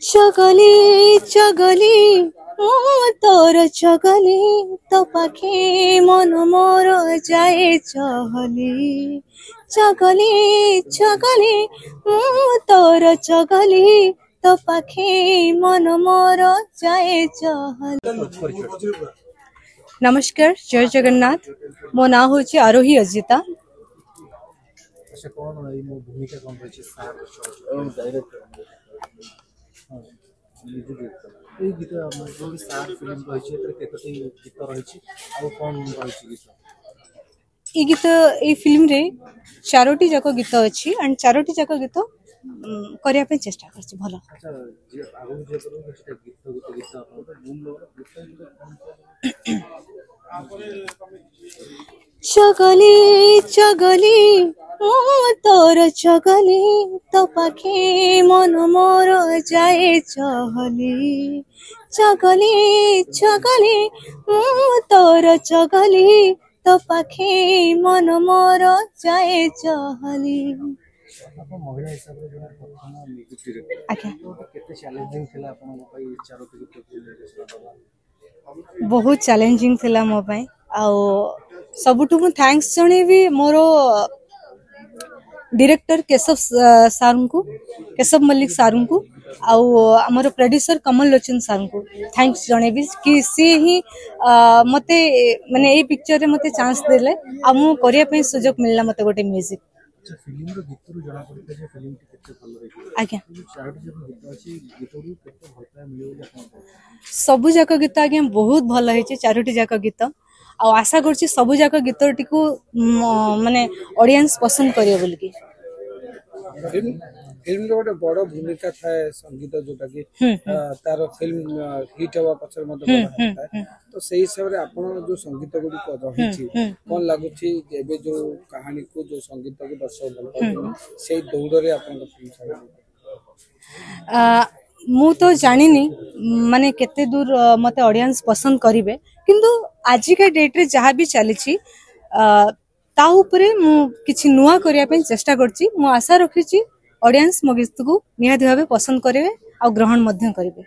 चगली चगली तोर चगली तो पाखे मन मोर जाए चहली चगली चगली तोर चगली तो पाखे मन मोर जाए चहली। नमस्कार, जय जगन्नाथ। मो ना हूँ आरोही अजिता। ये गीत ये फिल्म रे चारोटी जाक गीत अच्छी एंड चारोटी जाक गीत करने पे चेष्टा करछि भलो। चगली चगली तोर चगली तो पाखे मन मोर जाए चहली चगली चगली तोर चगली तो पाखे मन मोर जाए चहली। बहुत चैलेंजिंग थिला मो पई आउ सबुठु मु थैंक्स जणेबी मोर डायरेक्टर केशव मल्लिक सार को आउ हमर प्रोड्यूसर कमल लोचन सार को थैंक्स जणेबी कि सी ही मते माने ए पिक्चर रे मते चांस देले आ मु करिया पे सुजोग मिलला मते गोटे म्यूजिक। अच्छा, फिल्म रो गीत रो जणा पड़ते जे फिल्म केते भलो रे आज्ञा चारोटी जक गीत अछि गीत रो केते भलता मिलेला अपन सबु जक गीत आज्ञा बहुत भलो है चारोटी जक गीत आ आशा करछि सबु जक गीत टिकु माने ऑडियंस पसंद करियो बोल की। फिल्म रो गोटे बड़ भूमिका थाए संगीत जोटा कि तार फिल्म हिट हवा पछर मते बड़ा है तो सही हिसाब रे आपण जो संगीत गुडी को रहिछि कोन लागुछि एबे जो कहानी को जो संगीत को दर्शक भल से दौड़ रे आपण फिल्म सब मु तो जानिनी माने केते दूर मते ऑडियंस पसंद करिवे किंतु आज के डेट रे जहाँ भी चली ता उपरे मु किछि नुआ करिया पे चेष्टा करछि। मु आशा रखिछि ऑडियंस मो गीत को निहाती भाबे पसंद करिवे आ ग्रहण मध्य करिवे।